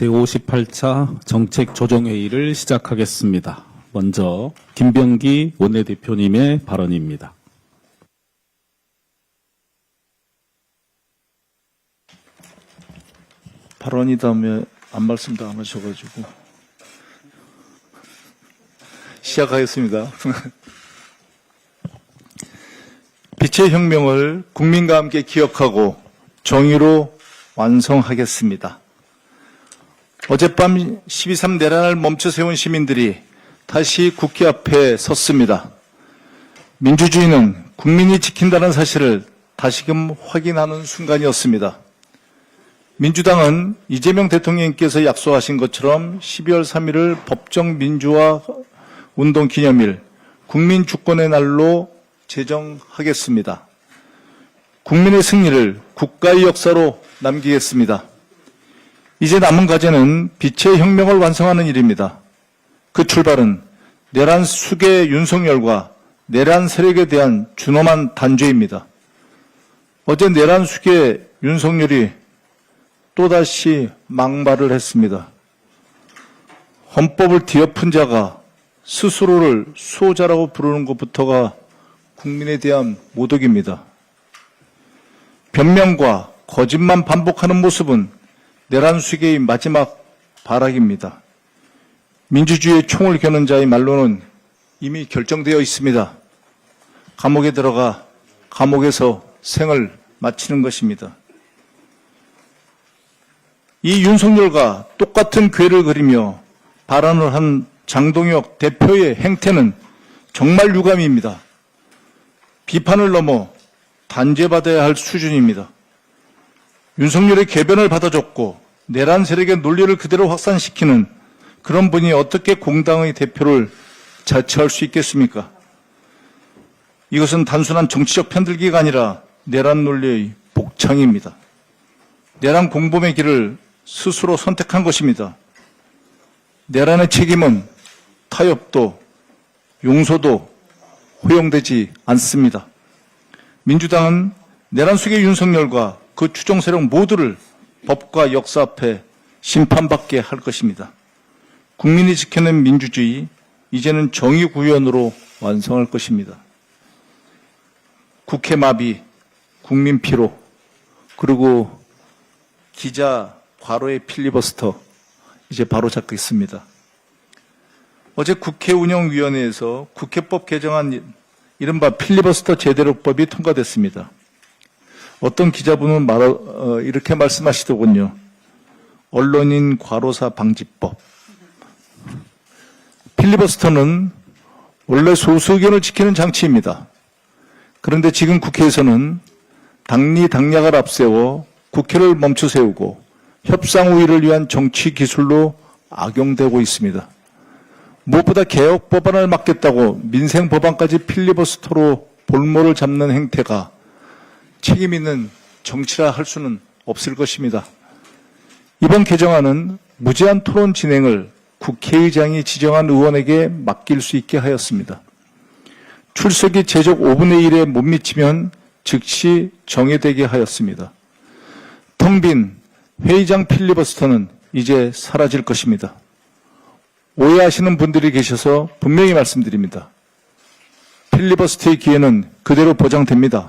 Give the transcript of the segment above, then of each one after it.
제58차 정책조정회의를 시작하겠습니다. 먼저 김병기 원내대표님의 발언입니다. 발언이 다음에 안 말씀도 안 하셔가지고 시작하겠습니다. 빛의 혁명을 국민과 함께 기억하고 정의로 완성하겠습니다. 어젯밤 12.3 내란을 멈춰 세운 시민들이 다시 국회 앞에 섰습니다. 민주주의는 국민이 지킨다는 사실을 다시금 확인하는 순간이었습니다. 민주당은 이재명 대통령께서 약속하신 것처럼 12월 3일을 법정 민주화 운동 기념일, 국민 주권의 날로 제정하겠습니다. 국민의 승리를 국가의 역사로 남기겠습니다. 이제 남은 과제는 빛의 혁명을 완성하는 일입니다. 그 출발은 내란 수계 윤석열과 내란 세력에 대한 준엄한 단죄입니다. 어제 내란 수계 윤석열이 또다시 막말을 했습니다. 헌법을 뒤엎은 자가 스스로를 수호자라고 부르는 것부터가 국민에 대한 모독입니다. 변명과 거짓만 반복하는 모습은 내란 수계의 마지막 발악입니다. 민주주의의 총을 겨눈 자의 말로는 이미 결정되어 있습니다. 감옥에 들어가 감옥에서 생을 마치는 것입니다. 이 윤석열과 똑같은 궤를 그리며 발언을 한 장동혁 대표의 행태는 정말 유감입니다. 비판을 넘어 단죄받아야 할 수준입니다. 윤석열의 개변을 받아줬고 내란 세력의 논리를 그대로 확산시키는 그런 분이 어떻게 공당의 대표를 자처할 수 있겠습니까? 이것은 단순한 정치적 편들기가 아니라 내란 논리의 복창입니다. 내란 공범의 길을 스스로 선택한 것입니다. 내란의 책임은 타협도 용서도 허용되지 않습니다. 민주당은 내란 수계 윤석열과 그 추종 세력 모두를 법과 역사 앞에 심판받게 할 것입니다. 국민이 지켜낸 민주주의, 이제는 정의구현으로 완성할 것입니다. 국회 마비, 국민 피로, 그리고 기자 과로의 필리버스터, 이제 바로 잡겠습니다. 어제 국회 운영위원회에서 국회법 개정안 이른바 필리버스터 제대로법이 통과됐습니다. 어떤 기자분은 이렇게 말씀하시더군요. 언론인 과로사 방지법. 필리버스터는 원래 소수 의견을 지키는 장치입니다. 그런데 지금 국회에서는 당리당략을 앞세워 국회를 멈춰 세우고 협상 우위를 위한 정치 기술로 악용되고 있습니다. 무엇보다 개혁 법안을 막겠다고 민생 법안까지 필리버스터로 볼모를 잡는 행태가 책임 있는 정치라 할 수는 없을 것입니다. 이번 개정안은 무제한 토론 진행을 국회의장이 지정한 의원에게 맡길 수 있게 하였습니다. 출석이 제적 5분의 1에 못 미치면 즉시 정회되게 하였습니다. 텅 빈 회의장 필리버스터는 이제 사라질 것입니다. 오해하시는 분들이 계셔서 분명히 말씀드립니다. 필리버스터의 기회는 그대로 보장됩니다.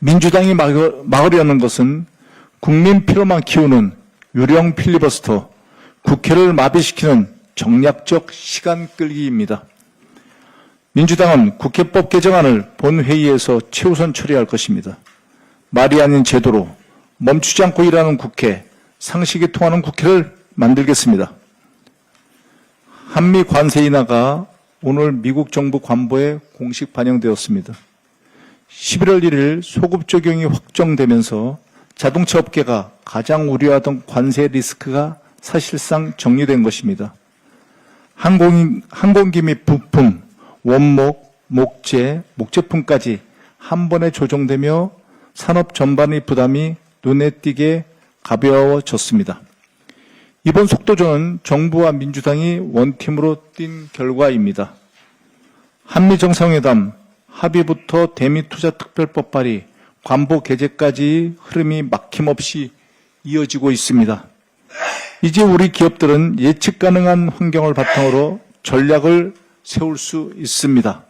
민주당이 막으려는 것은 국민 피로만 키우는 유령 필리버스터, 국회를 마비시키는 정략적 시간 끌기입니다. 민주당은 국회법 개정안을 본회의에서 최우선 처리할 것입니다. 말이 아닌 제도로 멈추지 않고 일하는 국회, 상식이 통하는 국회를 만들겠습니다. 한미 관세 인하가 오늘 미국 정부 관보에 공식 반영되었습니다. 11월 1일 소급 적용이 확정되면서 자동차 업계가 가장 우려하던 관세 리스크가 사실상 정리된 것입니다. 항공기 및 부품, 원목, 목재, 목제품까지 한 번에 조정되며 산업 전반의 부담이 눈에 띄게 가벼워졌습니다. 이번 속도전은 정부와 민주당이 원팀으로 뛴 결과입니다. 한미정상회담 합의부터 대미투자특별법 발의, 관보 개재까지 흐름이 막힘없이 이어지고 있습니다. 이제 우리 기업들은 예측 가능한 환경을 바탕으로 전략을 세울 수 있습니다.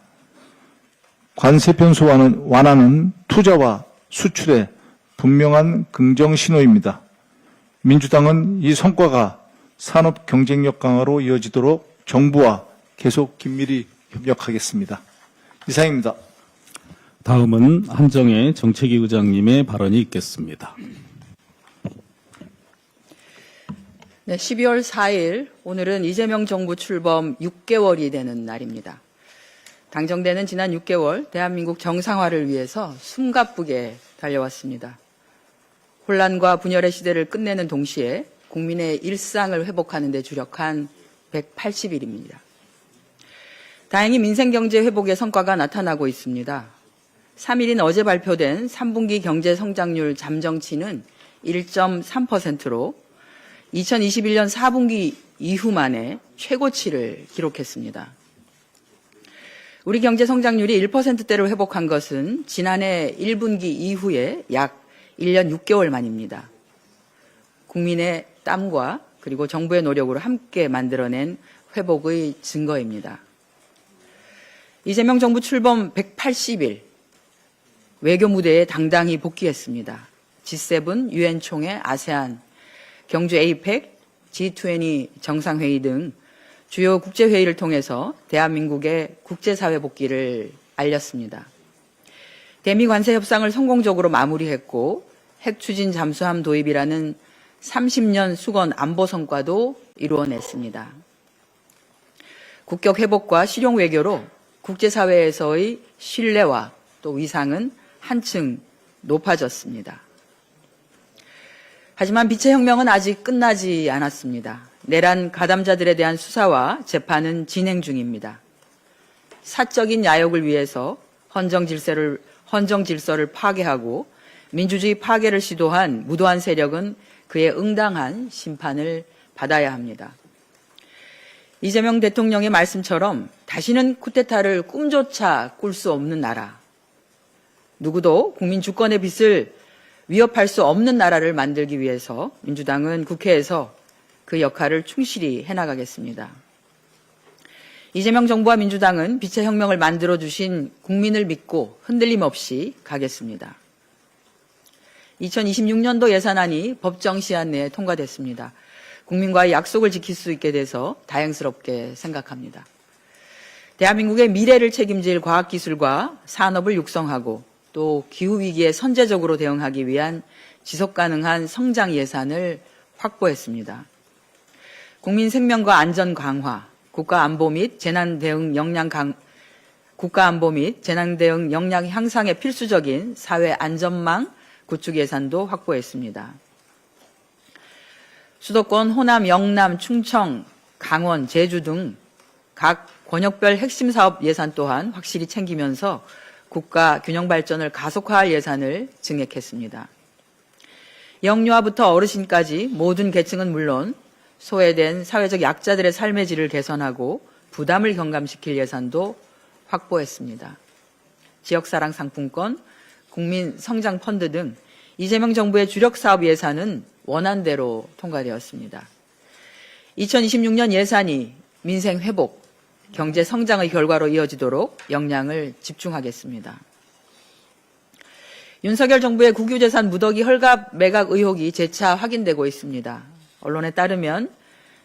관세 변수 완화는 투자와 수출에 분명한 긍정 신호입니다. 민주당은 이 성과가 산업 경쟁력 강화로 이어지도록 정부와 계속 긴밀히 협력하겠습니다. 이상입니다. 다음은 한정혜 정책위 의장님의 발언이 있겠습니다. 네, 12월 4일 오늘은 이재명 정부 출범 6개월이 되는 날입니다. 당정대는 지난 6개월 대한민국 정상화를 위해서 숨가쁘게 달려왔습니다. 혼란과 분열의 시대를 끝내는 동시에 국민의 일상을 회복하는 데 주력한 180일입니다. 다행히 민생경제 회복의 성과가 나타나고 있습니다. 3일인 어제 발표된 3분기 경제 성장률 잠정치는 1.3%로 2021년 4분기 이후 만에 최고치를 기록했습니다. 우리 경제 성장률이 1%대로 회복한 것은 지난해 1분기 이후에 약 1년 6개월 만입니다. 국민의 땀과 그리고 정부의 노력으로 함께 만들어낸 회복의 증거입니다. 이재명 정부 출범 180일 외교 무대에 당당히 복귀했습니다. G7, UN 총회, 아세안, 경주 APEC, G20 정상회의 등 주요 국제회의를 통해서 대한민국의 국제사회 복귀를 알렸습니다. 대미 관세 협상을 성공적으로 마무리했고 핵 추진 잠수함 도입이라는 30년 수건 안보 성과도 이루어냈습니다. 국격 회복과 실용 외교로 국제사회에서의 신뢰와 또 위상은 한층 높아졌습니다. 하지만 빛의 혁명은 아직 끝나지 않았습니다. 내란 가담자들에 대한 수사와 재판은 진행 중입니다. 사적인 야욕을 위해서 헌정 질서를 파괴하고 민주주의 파괴를 시도한 무도한 세력은 그에 응당한 심판을 받아야 합니다. 이재명 대통령의 말씀처럼 다시는 쿠데타를 꿈조차 꿀 수 없는 나라, 누구도 국민 주권의 빛을 위협할 수 없는 나라를 만들기 위해서 민주당은 국회에서 그 역할을 충실히 해나가겠습니다. 이재명 정부와 민주당은 빛의 혁명을 만들어주신 국민을 믿고 흔들림 없이 가겠습니다. 2026년도 예산안이 법정 시한 내에 통과됐습니다. 국민과의 약속을 지킬 수 있게 돼서 다행스럽게 생각합니다. 대한민국의 미래를 책임질 과학기술과 산업을 육성하고 또 기후위기에 선제적으로 대응하기 위한 지속가능한 성장 예산을 확보했습니다. 국민 생명과 안전 강화, 국가안보 및 재난 대응 역량 향상에 필수적인 사회 안전망 구축 예산도 확보했습니다. 수도권 호남, 영남, 충청, 강원, 제주 등 각 권역별 핵심 사업 예산 또한 확실히 챙기면서 국가 균형 발전을 가속화할 예산을 증액했습니다. 영유아부터 어르신까지 모든 계층은 물론 소외된 사회적 약자들의 삶의 질을 개선하고 부담을 경감시킬 예산도 확보했습니다. 지역사랑 상품권, 국민성장펀드 등 이재명 정부의 주력 사업 예산은 원안대로 통과되었습니다. 2026년 예산이 민생 회복, 경제 성장의 결과로 이어지도록 역량을 집중하겠습니다. 윤석열 정부의 국유재산 무더기 헐값 매각 의혹이 재차 확인되고 있습니다. 언론에 따르면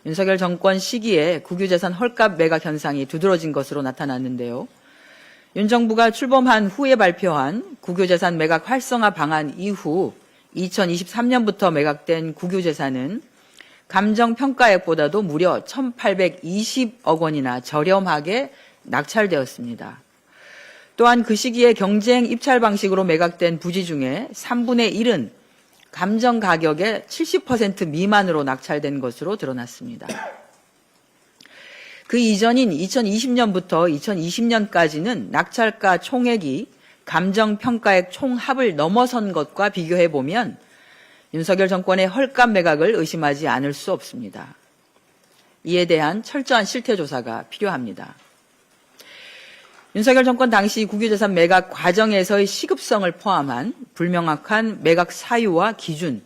윤석열 정권 시기에 국유재산 헐값 매각 현상이 두드러진 것으로 나타났는데요. 윤 정부가 출범한 후에 발표한 국유재산 매각 활성화 방안 이후 2023년부터 매각된 국유재산은 감정평가액보다도 무려 1,820억 원이나 저렴하게 낙찰되었습니다. 또한 그 시기에 경쟁 입찰 방식으로 매각된 부지 중에 3분의 1은 감정 가격의 70% 미만으로 낙찰된 것으로 드러났습니다. 그 이전인 2020년부터 2020년까지는 낙찰가 총액이 감정평가액 총합을 넘어선 것과 비교해보면 윤석열 정권의 헐값 매각을 의심하지 않을 수 없습니다. 이에 대한 철저한 실태조사가 필요합니다. 윤석열 정권 당시 국유재산 매각 과정에서의 시급성을 포함한 불명확한 매각 사유와 기준,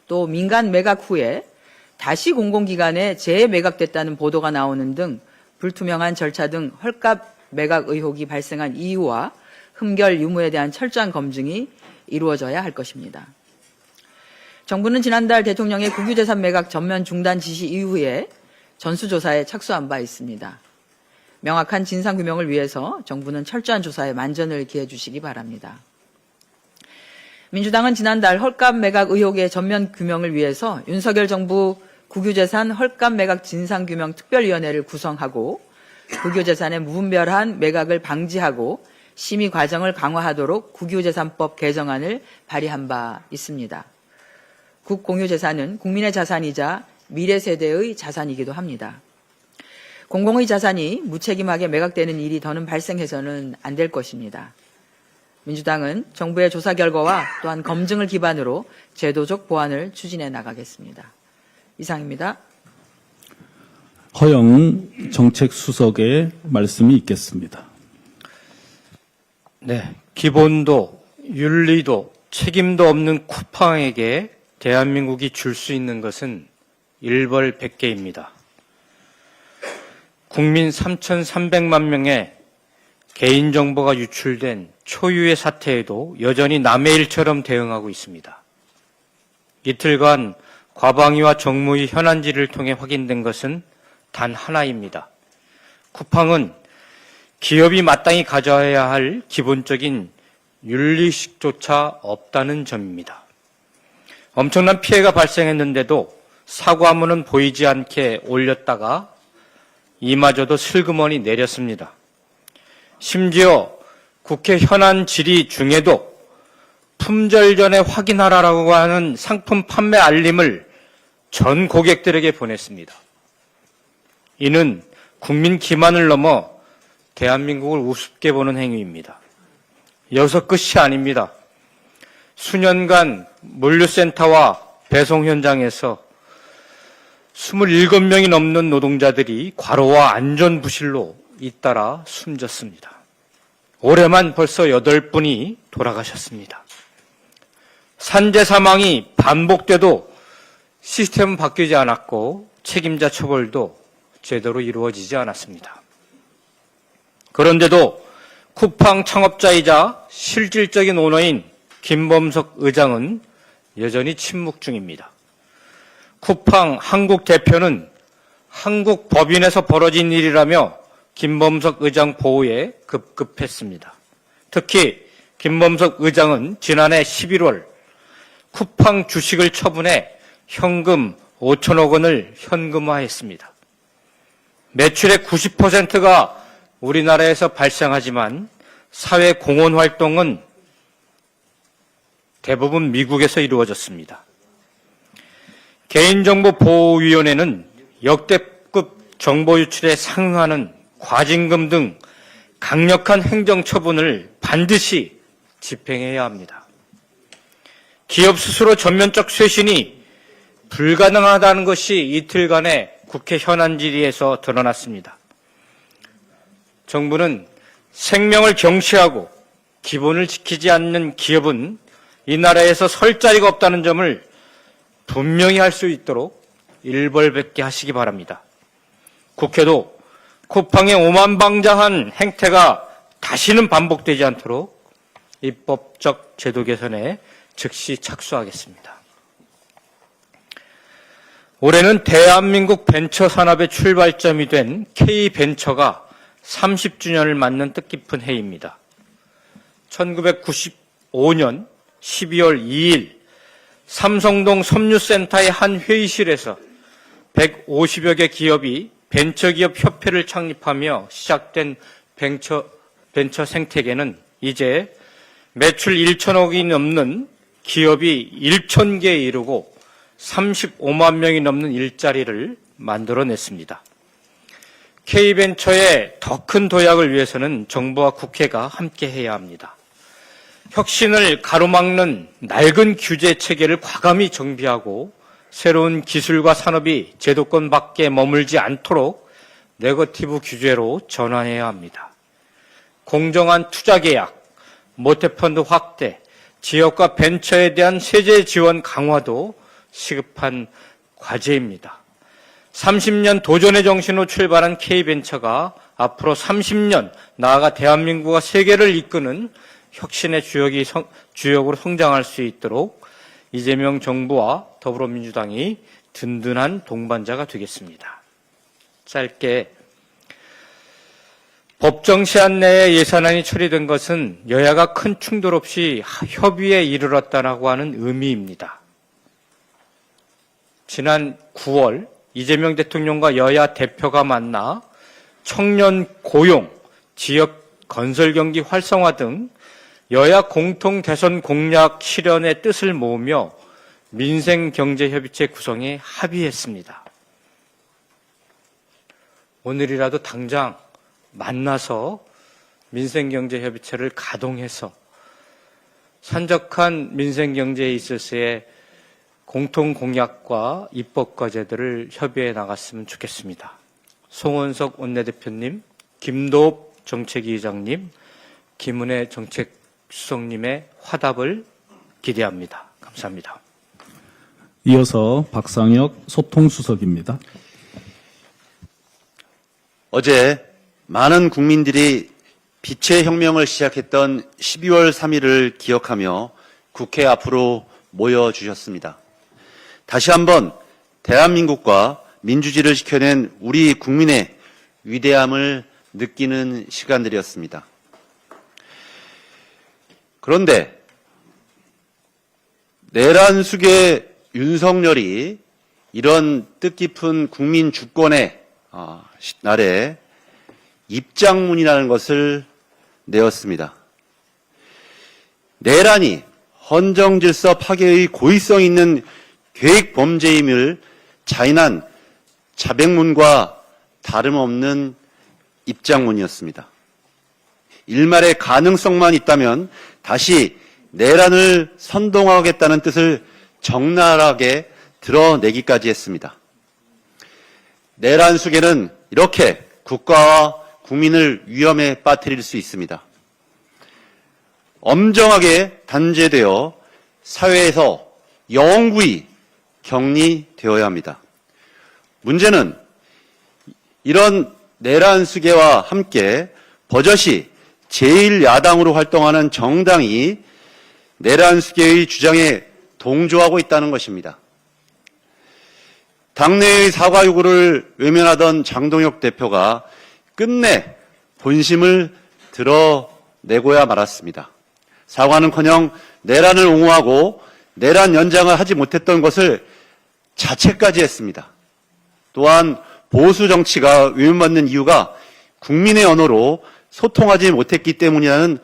또 민간 매각 후에 다시 공공기관에 재매각됐다는 보도가 나오는 등 불투명한 절차 등 헐값 매각 의혹이 발생한 이유와 흠결 유무에 대한 철저한 검증이 이루어져야 할 것입니다. 정부는 지난달 대통령의 국유재산 매각 전면 중단 지시 이후에 전수조사에 착수한 바 있습니다. 명확한 진상규명을 위해서 정부는 철저한 조사에 만전을 기해 주시기 바랍니다. 민주당은 지난달 헐값 매각 의혹의 전면 규명을 위해서 윤석열 정부 국유재산 헐값 매각 진상규명 특별위원회를 구성하고 국유재산의 무분별한 매각을 방지하고 심의 과정을 강화하도록 국유재산법 개정안을 발의한 바 있습니다. 국공유재산은 국민의 자산이자 미래 세대의 자산이기도 합니다. 공공의 자산이 무책임하게 매각되는 일이 더는 발생해서는 안 될 것입니다. 민주당은 정부의 조사 결과와 또한 검증을 기반으로 제도적 보완을 추진해 나가겠습니다. 이상입니다. 허영 정책수석의 말씀이 있겠습니다. 네, 기본도, 윤리도, 책임도 없는 쿠팡에게 대한민국이 줄 수 있는 것은 일벌백계입니다. 국민 3,300만 명의 개인정보가 유출된 초유의 사태에도 여전히 남의 일처럼 대응하고 있습니다. 이틀간 과방위와 정무위 현안지를 통해 확인된 것은 단 하나입니다. 쿠팡은 기업이 마땅히 가져야 할 기본적인 윤리식조차 없다는 점입니다. 엄청난 피해가 발생했는데도 사과문은 보이지 않게 올렸다가 이마저도 슬그머니 내렸습니다. 심지어 국회 현안 질의 중에도 품절 전에 확인하라고 하는 상품 판매 알림을 전 고객들에게 보냈습니다. 이는 국민 기만을 넘어 대한민국을 우습게 보는 행위입니다. 여기서 끝이 아닙니다. 수년간 물류센터와 배송 현장에서 27명이 넘는 노동자들이 과로와 안전부실로 잇따라 숨졌습니다. 올해만 벌써 8분이 돌아가셨습니다. 산재 사망이 반복돼도 시스템은 바뀌지 않았고 책임자 처벌도 제대로 이루어지지 않았습니다. 그런데도 쿠팡 창업자이자 실질적인 오너인 김범석 의장은 여전히 침묵 중입니다. 쿠팡 한국 대표는 한국 법인에서 벌어진 일이라며 김범석 의장 보호에 급급했습니다. 특히 김범석 의장은 지난해 11월 쿠팡 주식을 처분해 현금 5천억 원을 현금화했습니다. 매출의 90%가 우리나라에서 발생하지만 사회 공헌 활동은 대부분 미국에서 이루어졌습니다. 개인정보보호위원회는 역대급 정보 유출에 상응하는 과징금 등 강력한 행정처분을 반드시 집행해야 합니다. 기업 스스로 전면적 쇄신이 불가능하다는 것이 이틀간의 국회 현안 질의에서 드러났습니다. 정부는 생명을 경시하고 기본을 지키지 않는 기업은 이 나라에서 설 자리가 없다는 점을 분명히 할 수 있도록 일벌백계 하시기 바랍니다. 국회도 쿠팡의 오만방자한 행태가 다시는 반복되지 않도록 입법적 제도 개선에 즉시 착수하겠습니다. 올해는 대한민국 벤처 산업의 출발점이 된 K벤처가 30주년을 맞는 뜻깊은 해입니다. 1995년 12월 2일 삼성동 섬유센터의 한 회의실에서 150여 개 기업이 벤처기업협회를 창립하며 시작된 벤처 생태계는 이제 매출 1천억이 넘는 기업이 1,000개에 이르고 35만 명이 넘는 일자리를 만들어냈습니다. K벤처의 더 큰 도약을 위해서는 정부와 국회가 함께해야 합니다. 혁신을 가로막는 낡은 규제 체계를 과감히 정비하고 새로운 기술과 산업이 제도권 밖에 머물지 않도록 네거티브 규제로 전환해야 합니다. 공정한 투자 계약, 모태펀드 확대, 지역과 벤처에 대한 세제 지원 강화도 시급한 과제입니다. 30년 도전의 정신으로 출발한 K벤처가 앞으로 30년 나아가 대한민국과 세계를 이끄는 혁신의 주역으로 성장할 수 있도록 이재명 정부와 더불어민주당이 든든한 동반자가 되겠습니다. 짧게 법정 시한 내에 예산안이 처리된 것은 여야가 큰 충돌 없이 협의에 이르렀다라고 하는 의미입니다. 지난 9월 이재명 대통령과 여야 대표가 만나 청년 고용, 지역 건설 경기 활성화 등 여야 공통 대선 공약 실현의 뜻을 모으며 민생경제협의체 구성에 합의했습니다. 오늘이라도 당장 만나서 민생경제협의체를 가동해서 산적한 민생경제에 있어서의 공통 공약과 입법 과제들을 협의해 나갔으면 좋겠습니다. 송원석 원내대표님, 김도읍 정책위 의장님, 김은혜 정책수석님의 화답을 기대합니다. 감사합니다. 이어서 박상혁 소통수석입니다. 어제 많은 국민들이 빛의 혁명을 시작했던 12월 3일을 기억하며 국회 앞으로 모여주셨습니다. 다시 한번 대한민국과 민주주의를 지켜낸 우리 국민의 위대함을 느끼는 시간들이었습니다. 그런데 내란숙의 윤석열이 이런 뜻깊은 국민 주권의 날에 입장문이라는 것을 내었습니다. 내란이 헌정질서 파괴의 고의성 있는 계획 범죄임을 자인한 자백문과 다름없는 입장문이었습니다. 일말의 가능성만 있다면 다시 내란을 선동하겠다는 뜻을 적나라하게 드러내기까지 했습니다. 내란 수계는 이렇게 국가와 국민을 위험에 빠뜨릴 수 있습니다. 엄정하게 단죄되어 사회에서 영구히 격리되어야 합니다. 문제는 이런 내란 수계와 함께 버젓이 제1야당으로 활동하는 정당이 내란 수계의 주장에 동조하고 있다는 것입니다. 당내의 사과 요구를 외면하던 장동혁 대표가 끝내 본심을 드러내고야 말았습니다. 사과는커녕 내란을 옹호하고 내란 연장을 하지 못했던 것을 자책까지 했습니다. 또한 보수 정치가 외면받는 이유가 국민의 언어로 소통하지 못했기 때문이라는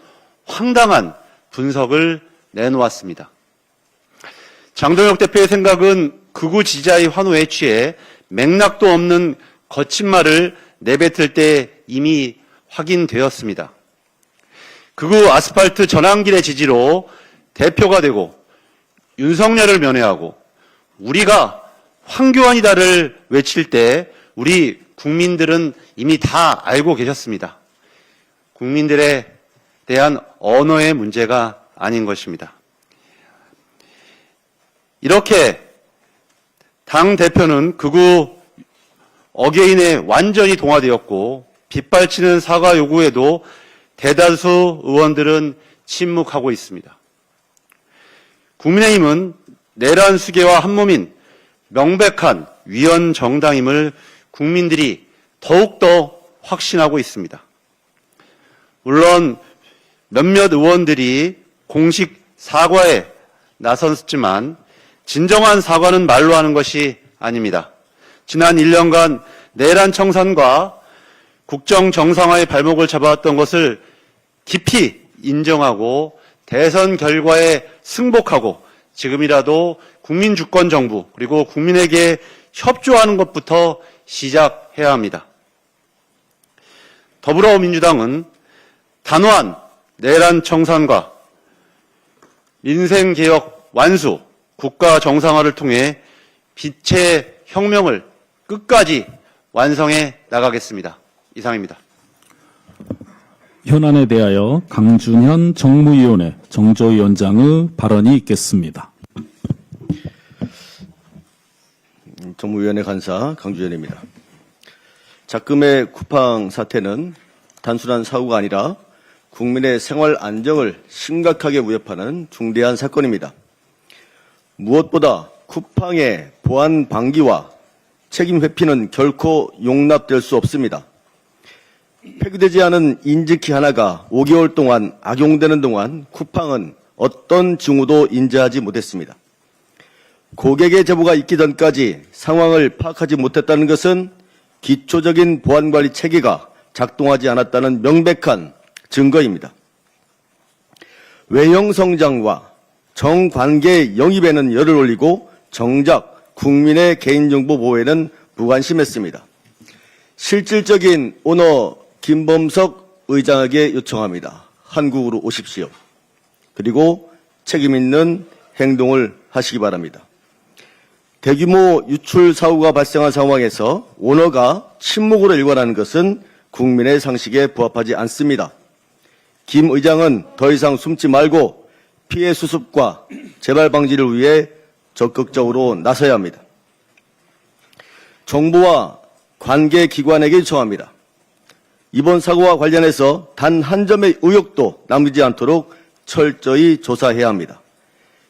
황당한 분석을 내놓았습니다. 장동혁 대표의 생각은 극우 지지자의 환호에 취해 맥락도 없는 거친 말을 내뱉을 때 이미 확인되었습니다. 극우 아스팔트 전환길의 지지로 대표가 되고 윤석열을 면회하고 우리가 황교안이다를 외칠 때 우리 국민들은 이미 다 알고 계셨습니다. 국민들에 대한 언어의 문제가 아닌 것입니다. 이렇게 당 대표는 극우 어게인에 완전히 동화되었고 빗발치는 사과 요구에도 대다수 의원들은 침묵하고 있습니다. 국민의힘은 내란 수계와 한몸인 명백한 위헌 정당임을 국민들이 더욱더 확신하고 있습니다. 물론 몇몇 의원들이 공식 사과에 나섰지만 진정한 사과는 말로 하는 것이 아닙니다. 지난 1년간 내란 청산과 국정 정상화의 발목을 잡아왔던 것을 깊이 인정하고 대선 결과에 승복하고 지금이라도 국민주권 정부 그리고 국민에게 협조하는 것부터 시작해야 합니다. 더불어민주당은 단호한 내란 청산과 민생개혁 완수, 국가 정상화를 통해 빛의 혁명을 끝까지 완성해 나가겠습니다. 이상입니다. 현안에 대하여 강준현 정무위원회 정조위원장의 발언이 있겠습니다. 정무위원회 간사 강주현입니다. 작금의 쿠팡 사태는 단순한 사고가 아니라 국민의 생활 안정을 심각하게 위협하는 중대한 사건입니다. 무엇보다 쿠팡의 보안 방기와 책임 회피는 결코 용납될 수 없습니다. 폐기되지 않은 인증키 하나가 5개월 동안 악용되는 동안 쿠팡은 어떤 징후도 인지하지 못했습니다. 고객의 제보가 있기 전까지 상황을 파악하지 못했다는 것은 기초적인 보안관리 체계가 작동하지 않았다는 명백한 증거입니다. 외형 성장과 정관계 영입에는 열을 올리고 정작 국민의 개인정보 보호에는 무관심했습니다. 실질적인 오너 김범석 의장에게 요청합니다. 한국으로 오십시오. 그리고 책임 있는 행동을 하시기 바랍니다. 대규모 유출 사고가 발생한 상황에서 오너가 침묵으로 일관하는 것은 국민의 상식에 부합하지 않습니다. 김 의장은 더 이상 숨지 말고 피해 수습과 재발 방지를 위해 적극적으로 나서야 합니다. 정부와 관계기관에게 요청합니다. 이번 사고와 관련해서 단 한 점의 의혹도 남기지 않도록 철저히 조사해야 합니다.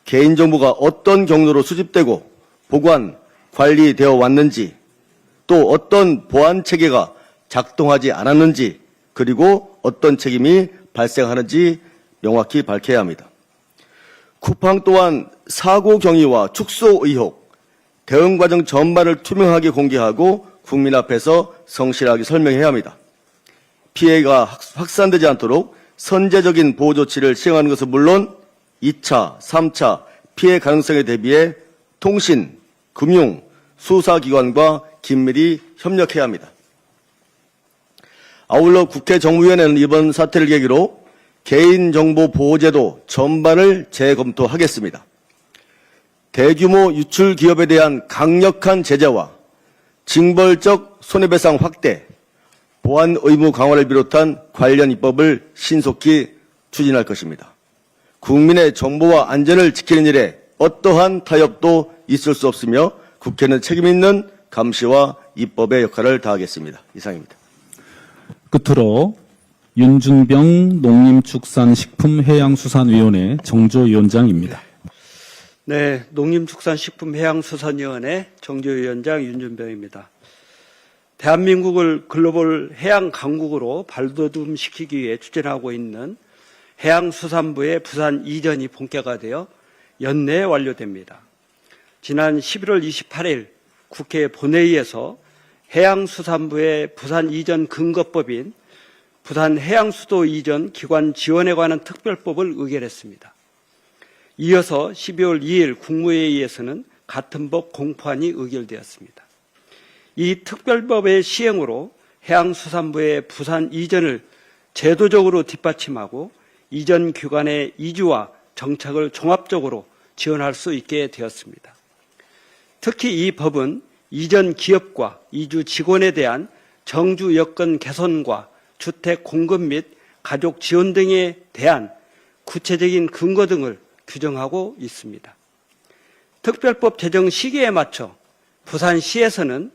개인정보가 어떤 경로로 수집되고 보관, 관리되어 왔는지, 또 어떤 보안 체계가 작동하지 않았는지, 그리고 어떤 책임이 발생하는지 명확히 밝혀야 합니다. 쿠팡 또한 사고 경위와 축소 의혹, 대응 과정 전반을 투명하게 공개하고 국민 앞에서 성실하게 설명해야 합니다. 피해가 확산되지 않도록 선제적인 보호 조치를 시행하는 것은 물론 2차, 3차 피해 가능성에 대비해 통신, 금융, 수사기관과 긴밀히 협력해야 합니다. 아울러 국회 정무위원회는 이번 사태를 계기로 개인정보보호제도 전반을 재검토하겠습니다. 대규모 유출 기업에 대한 강력한 제재와 징벌적 손해배상 확대, 보안 의무 강화를 비롯한 관련 입법을 신속히 추진할 것입니다. 국민의 정보와 안전을 지키는 일에 어떠한 타협도 있을 수 없으며 국회는 책임 있는 감시와 입법의 역할을 다하겠습니다. 이상입니다. 끝으로 윤준병 농림축산식품해양수산위원회 정조위원장입니다. 네, 농림축산식품해양수산위원회 정조위원장 윤준병입니다. 대한민국을 글로벌 해양 강국으로 발돋움시키기 위해 추진하고 있는 해양수산부의 부산 이전이 본격화되어 연내에 완료됩니다. 지난 11월 28일 국회 본회의에서 해양수산부의 부산 이전 근거법인 부산 해양수도 이전 기관 지원에 관한 특별법을 의결했습니다. 이어서 12월 2일 국무회의에서는 같은 법 공포안이 의결되었습니다. 이 특별법의 시행으로 해양수산부의 부산 이전을 제도적으로 뒷받침하고 이전 기관의 이주와 정착을 종합적으로 지원할 수 있게 되었습니다. 특히 이 법은 이전 기업과 이주 직원에 대한 정주 여건 개선과 주택 공급 및 가족 지원 등에 대한 구체적인 근거 등을 규정하고 있습니다. 특별법 제정 시기에 맞춰 부산시에서는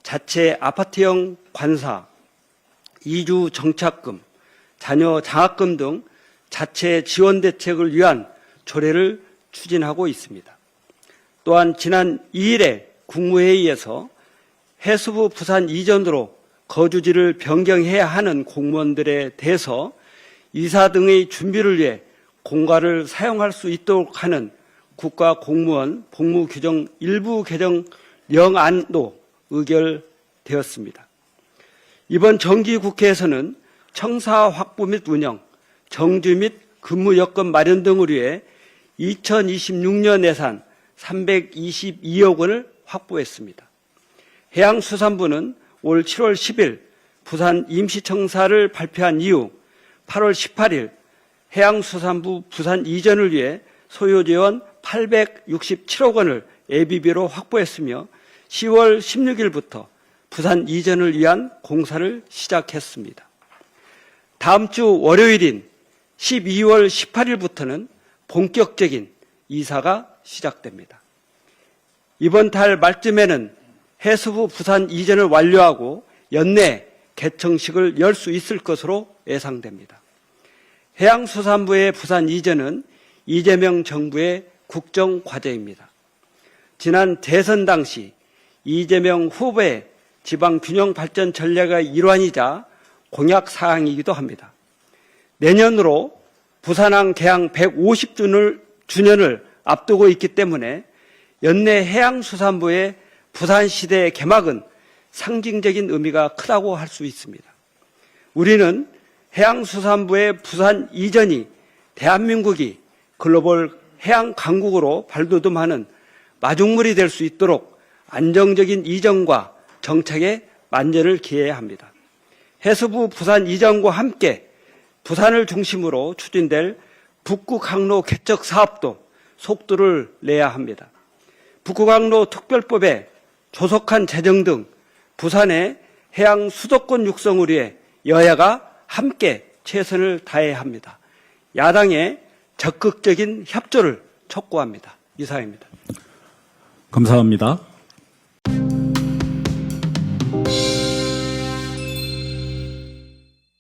자체 아파트형 관사, 이주 정착금, 자녀 장학금 등 자체 지원 대책을 위한 조례를 추진하고 있습니다. 또한 지난 2일에 국무회의에서 해수부 부산 이전으로 거주지를 변경해야 하는 공무원들에 대해서 이사 등의 준비를 위해 공가를 사용할 수 있도록 하는 국가공무원 복무규정 일부 개정 영안도 의결되었습니다. 이번 정기국회에서는 청사 확보 및 운영, 정주 및 근무 여건 마련 등을 위해 2026년 예산 322억 원을 확보했습니다. 해양수산부는 올 7월 10일 부산 임시청사를 발표한 이후 8월 18일 해양수산부 부산 이전을 위해 소요재원 867억 원을 예비비로 확보했으며 10월 16일부터 부산 이전을 위한 공사를 시작했습니다. 다음 주 월요일인 12월 18일부터는 본격적인 이사가 시작됩니다. 이번 달 말쯤에는 해수부 부산 이전을 완료하고 연내 개청식을 열 수 있을 것으로 예상됩니다. 해양수산부의 부산 이전은 이재명 정부의 국정과제입니다. 지난 대선 당시 이재명 후보의 지방균형발전 전략의 일환이자 공약사항이기도 합니다. 내년으로 부산항 개항 150주년을 앞두고 있기 때문에 연내 해양수산부의 부산시대 개막은 상징적인 의미가 크다고 할 수 있습니다. 우리는 해양수산부의 부산 이전이 대한민국이 글로벌 해양 강국으로 발돋움하는 마중물이 될 수 있도록 안정적인 이전과 정착에 만전을 기해야 합니다. 해수부 부산 이전과 함께 부산을 중심으로 추진될 북극항로 개척 사업도 속도를 내야 합니다. 북극항로 특별법에 조속한 제정 등 부산의 해양 수도권 육성을 위해 여야가 함께 최선을 다해야 합니다. 야당의 적극적인 협조를 촉구합니다. 이상입니다. 감사합니다.